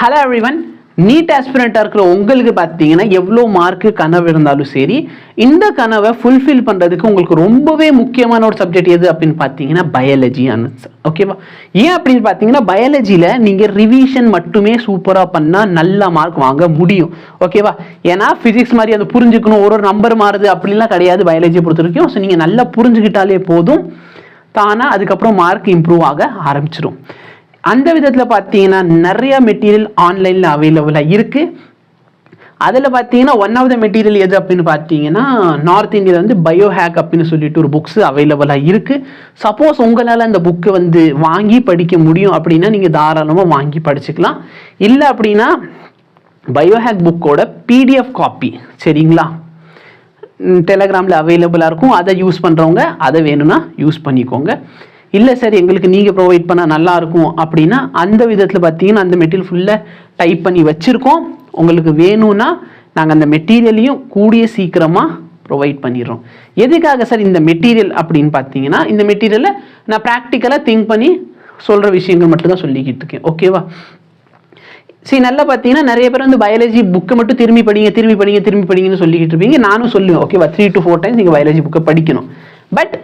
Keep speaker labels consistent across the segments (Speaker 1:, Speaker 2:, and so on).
Speaker 1: Hello everyone, NEET ஆஸ்பிரண்டாக இருக்கிற உங்களுக்கு பார்த்தீங்கன்னா எவ்வளோ மார்க்கு கனவு இருந்தாலும் சரி, இந்த கனவை ஃபுல்ஃபில் பண்ணுறதுக்கு உங்களுக்கு ரொம்பவே முக்கியமான ஒரு சப்ஜெக்ட் எது அப்படின்னு பார்த்தீங்கன்னா பயாலஜி ஆன்சர். ஓகேவா? ஏன் அப்படின்னு பார்த்தீங்கன்னா பயாலஜியில் நீங்கள் ரிவிஷன் மட்டுமே சூப்பராக பண்ணால் நல்ல மார்க் வாங்க முடியும். ஓகேவா? ஏன்னா ஃபிசிக்ஸ் மாதிரி அதை புரிஞ்சுக்கணும், ஒரு நம்பர் மாறுது அப்படிலாம் கிடையாது பயாலஜியை பொறுத்த வரைக்கும். ஸோ நீங்கள் நல்லா புரிஞ்சுக்கிட்டாலே போதும், தானாக அதுக்கப்புறம் மார்க் இம்ப்ரூவ் ஆக ஆரம்பிச்சிடும். அந்த விதத்தில் பார்த்தீங்கன்னா நிறைய மெட்டீரியல் ஆன்லைனில் அவைலபிளாக இருக்குது. அதில் பார்த்தீங்கன்னா ஒன் ஆஃப் த மெட்டீரியல் எது அப்படின்னு பார்த்தீங்கன்னா நார்த் இந்தியாவில் வந்து பயோஹேக் அப்படின்னு சொல்லிட்டு ஒரு புக்ஸ் அவைலபிளாக இருக்குது. சப்போஸ் உங்களால் அந்த புக்கு வந்து வாங்கி படிக்க முடியும் அப்படின்னா நீங்கள் தாராளமாக வாங்கி படிச்சுக்கலாம். இல்லை அப்படின்னா பயோஹேக் புக்கோட பிடிஎஃப் காப்பி சரிங்களா டெலகிராமில் அவைலபிளாக இருக்கும். அதை யூஸ் பண்ணுறவங்க அதை வேணும்னா யூஸ் பண்ணிக்கோங்க. இல்லை சார் எங்களுக்கு நீங்கள் ப்ரொவைட் பண்ணால் நல்லாயிருக்கும் அப்படின்னா அந்த விதத்தில் பார்த்தீங்கன்னா அந்த மெட்டீரியல் ஃபுல்லாக டைப் பண்ணி வச்சுருக்கோம். உங்களுக்கு வேணும்னா நாங்கள் அந்த மெட்டீரியலையும் கூடிய சீக்கிரமாக ப்ரொவைட் பண்ணிடுறோம். எதுக்காக சார் இந்த மெட்டீரியல் அப்படின்னு பார்த்தீங்கன்னா இந்த மெட்டீரியலை நான் ப்ராக்டிக்கலாக திங்க் பண்ணி சொல்கிற விஷயங்கள் மட்டும்தான் சொல்லிக்கிட்டு இருக்கேன். ஓகேவா? சரி, நல்லா பார்த்தீங்கன்னா நிறைய பேர் வந்து பயாலஜி புக்கை மட்டும் திரும்பி படிங்கன்னு சொல்லிக்கிட்டு இருப்பீங்க. நானும் சொல்லுவேன் ஓகேவா, 3 to 4 times நீங்கள் பயாலஜி புக்கை படிக்கணும். பட்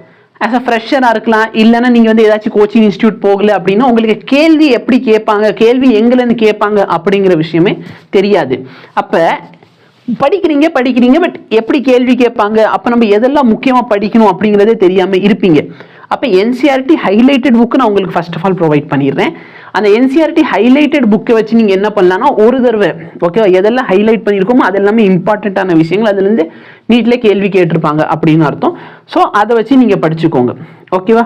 Speaker 1: ஆஸ் அ ஃப்ரெஷராக இருக்கலாம், இல்லைன்னா நீங்கள் வந்து ஏதாச்சும் கோச்சிங் இன்ஸ்டியூட் போகல அப்படின்னா உங்களுக்கு கேள்வி எப்படி கேட்பாங்க, கேள்வி எங்கேருந்து கேட்பாங்க அப்படிங்கிற விஷயமே தெரியாது. அப்போ படிக்கிறீங்க பட் எப்படி கேள்வி கேட்பாங்க, அப்போ நம்ம எதெல்லாம் முக்கியமாக படிக்கணும் அப்படிங்கிறதே தெரியாமல் இருப்பீங்க. அப்போ என்சிஆர்டி ஹைலைட்டட் புக்கு நான் உங்களுக்கு ஃபர்ஸ்ட் ஆஃப் ஆல் ப்ரொவைட் பண்ணிடுறேன். அந்த என்சிஆர்டி ஹைலைட்டட் புக்கை வச்சு நீங்கள் என்ன பண்ணலாம்னா ஒரு தடவை ஓகேவா எதெல்லாம் ஹைலைட் பண்ணியிருக்கோமோ அது எல்லாமே இம்பார்ட்டண்ட்டான விஷயங்கள், அதுலேருந்து நீட்டில் கேள்வி கேட்டிருப்பாங்க அப்படின்னு அர்த்தம். ஸோ அதை வச்சு நீங்கள் படிச்சுக்கோங்க. ஓகேவா?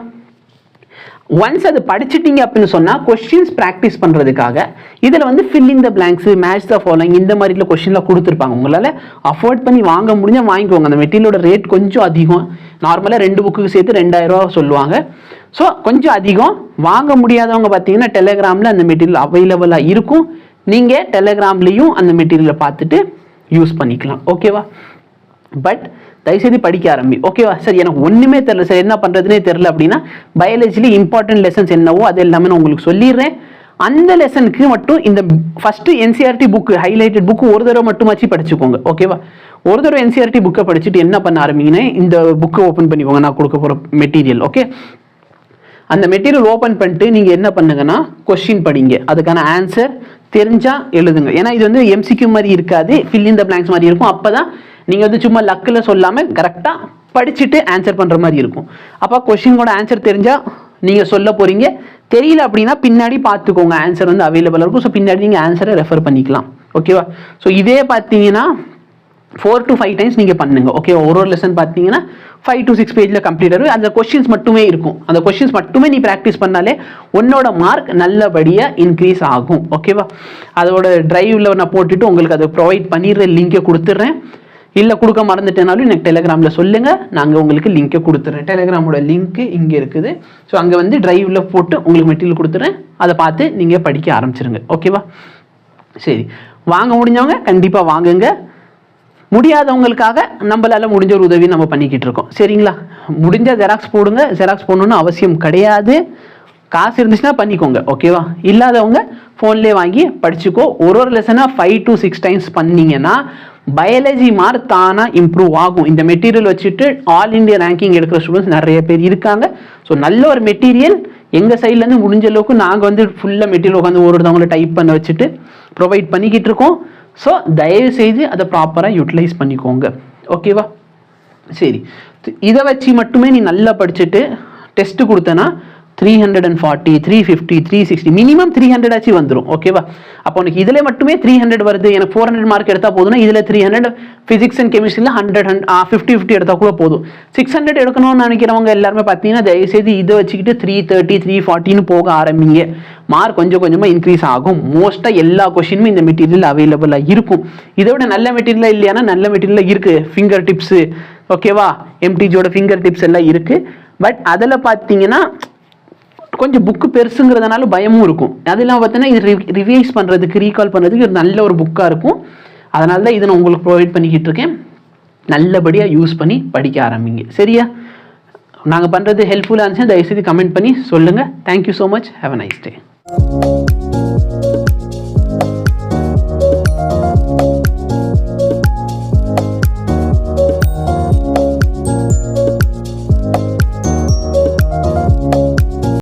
Speaker 1: ஒன்ஸ் அது படிச்சுட்டீங்க அப்படின்னு சொன்னால் கொஸ்டின்ஸ் ப்ராக்டிஸ் பண்ணுறதுக்காக இதில் வந்து fill in the blanks, match the following இந்த மாதிரில கொஸ்டின்லாம் கொடுத்துருப்பாங்க. உங்களால் அஃபோர்ட் பண்ணி வாங்க முடிஞ்சால் வாங்கிக்கோங்க. அந்த மெட்டீரியலோட ரேட் கொஞ்சம் அதிகம். நார்மலாக 2 புக்குக்கு சேர்த்து 2000 ரூபா சொல்லுவாங்க. ஸோ கொஞ்சம் அதிகம். வாங்க முடியாதவங்க பார்த்தீங்கன்னா டெலகிராமில் அந்த மெட்டீரியல் அவைலபிளாக இருக்கும். நீங்கள் டெலகிராம்லேயும் அந்த மெட்டீரியலை பார்த்துட்டு யூஸ் பண்ணிக்கலாம். ஓகேவா? பட் தயவுசெய்து படிக்க ஆரம்பி. ஓகேவா? சரி, எனக்கு ஒன்றுமே தெரியல சார், என்ன பண்ணுறதுனே தெரில அப்படின்னா பயாலஜியில் இம்பார்ட்டன்ட் லெசன்ஸ் என்னவோ அது எல்லாமே நான் உங்களுக்கு சொல்லிடுறேன். அந்த லெசனுக்கு மட்டும் இந்த first NCERT book highlighted book ஒரு தடவை மட்டுமாச்சு படிச்சுக்கோங்க. ஓகேவா? ஒரு தடவை என்சிஆர்டி புக்கை படிச்சுட்டு என்ன பண்ண ஆரம்பிங்கன்னா இந்த புக்கை ஓப்பன் பண்ணிக்கோங்க, நான் கொடுக்க போகிற மெட்டீரியல். ஓகே, அந்த மெட்டீரியல் ஓப்பன் பண்ணிட்டு நீங்கள் என்ன பண்ணுங்கன்னா கொஸ்டின் படிங்க, அதுக்கான ஆன்சர் தெரிஞ்சால் எழுதுங்க. ஏன்னா இது வந்து எம்சிக்யூ மாதிரி இருக்காது, ஃபில் இன் த பிளாங்க்ஸ் மாதிரி இருக்கும். அப்போ தான் நீங்கள் வந்து சும்மா லக்கில் சொல்லாமல் கரெக்டாக படிச்சுட்டு ஆன்சர் பண்ணுற மாதிரி இருக்கும். அப்போ கொஸ்டினோட ஆன்சர் தெரிஞ்சால் நீங்கள் சொல்ல போகிறீங்க, தெரியல அப்படின்னா பின்னாடி பார்த்துக்கோங்க, ஆன்சர் வந்து அவைலபிளாக இருக்கும். ஸோ பின்னாடி நீங்கள் ஆன்சரை ரெஃபர் பண்ணிக்கலாம். ஓகேவா? ஸோ இதே பார்த்தீங்கன்னா 4 to 5 times நீங்கள் பண்ணுங்க. ஓகே, ஒரு லெசன் பார்த்தீங்கன்னா 5 to 6 பேஜில் கம்ப்ளீட் ஆகும். அந்த கொஸ்டின்ஸ் மட்டுமே இருக்கும். அந்த கொஸ்டின்ஸ் மட்டுமே நீ ப்ராக்டிஸ் பண்ணாலே உன்னோட மார்க் நல்லபடியாக இன்க்ரீஸ் ஆகும். ஓகேவா? அதோட டிரைவில் நான் போட்டுட்டு உங்களுக்கு அதை ப்ரொவைட் பண்ணிடுற லிங்கை கொடுத்துட்றேன். இல்லை கொடுக்க மறந்துட்டேனாலும் எனக்கு டெலகிராமில் சொல்லுங்கள், நாங்கள் உங்களுக்கு லிங்கை கொடுத்துட்றேன். டெலகிராமோட லிங்க்கு இங்கே இருக்குது. ஸோ அங்கே வந்து டிரைவில் போட்டு உங்களுக்கு மெட்டீரியல் கொடுத்துட்றேன். அதை பார்த்து நீங்கள் படிக்க ஆரம்பிச்சிருங்க. ஓகேவா? சரி, வாங்க முடிஞ்சவங்க கண்டிப்பாக வாங்குங்க. முடியாதவங்களுக்காக நம்மளால முடிஞ்ச ஒரு உதவி நம்ம பண்ணிக்கிட்டு இருக்கோம். சரிங்களா? முடிஞ்ச ஜெராக்ஸ் போடுங்க. ஜெராக்ஸ் போடணும்னு அவசியம் கிடையாது, காசு இருந்துச்சுன்னா பண்ணிக்கோங்க. ஓகேவா? இல்லாதவங்க ஃபோன்லேயே வாங்கி படிச்சுக்கோ. ஒரு லெசனாக 5 to 6 times பண்ணீங்கன்னா பயாலஜி மார்க் தானாக இம்ப்ரூவ் ஆகும். இந்த மெட்டீரியல் வச்சுட்டு ஆல் இண்டியா ரேங்கிங் எடுக்கிற ஸ்டூடெண்ட்ஸ் நிறைய பேர் இருக்காங்க. ஸோ நல்ல ஒரு மெட்டீரியல் எங்கள் சைட்லேருந்து முடிஞ்ச அளவுக்கு நாங்கள் வந்து ஃபுல்லாக மெட்டீரியல் உட்காந்து ஒருத்தவங்களை டைப் பண்ண வச்சுட்டு ப்ரொவைட் பண்ணிக்கிட்டு இருக்கோம். ஸோ தயவு செய்து அதை ப்ராப்பராக யூட்டிலைஸ் பண்ணிக்கோங்க. ஓகேவா? சரி, இதை வச்சு மட்டுமே நீ நல்லா படிச்சுட்டு டெஸ்ட்டு கொடுத்தனா 340, 350, 360 மினிமம் 300 ஆச்சு வந்துடும். ஓகேவா? அப்போ உனக்கு இதில் மட்டுமே 300 வருது, எனக்கு 400 மார்க் எடுத்தால் போதும்னா இதில் 300, ஃபிசிக்ஸ் அண்ட் கெமிஸ்ட்ரியில் 50 எடுத்தால் கூட போதும். 600 எடுக்கணும்னு நினைக்கிறவங்க எல்லாருமே பார்த்தீங்கன்னா தயவுசெய்து இதை வச்சுக்கிட்டு 330, 340 போக ஆரம்பிங்க. மார்க் கொஞ்சம் கொஞ்சமாக இன்க்ரீஸ் ஆகும். மோஸ்ட்டாக எல்லா கொஸ்டினுமே இந்த மெட்டீரியல் அவைலபிளாக இருக்கும். இதை விட நல்ல மெட்டீரியலாக இல்லையானா நல்ல மெட்டீரியலாக இருக்குது. ஃபிங்கர் டிப்ஸு ஓகேவா, எம்டிஜியோட ஃபிங்கர் டிப்ஸ் எல்லாம் இருக்குது. பட் அதில் பார்த்தீங்கன்னா கொஞ்சம் புக்கு பெருசுங்கிறதுனால பயமும் இருக்கும். அதெல்லாம் பார்த்தீங்கன்னா இது ரிவைஸ் பண்ணுறதுக்கு ரீகால் பண்ணுறதுக்கு ஒரு நல்ல ஒரு புக்காக இருக்கும். அதனால தான் இதை நான் உங்களுக்கு ப்ரொவைட் பண்ணிக்கிட்டு இருக்கேன். நல்லபடியாக யூஸ் பண்ணி படிக்க ஆரம்பிங்க. சரியா? நாங்கள் பண்ணுறது ஹெல்ப்ஃபுல்லாக இருந்துச்சுன்னா தயவுசெய்து கமெண்ட் பண்ணி சொல்லுங்கள். Thank you so much. Have a nice day.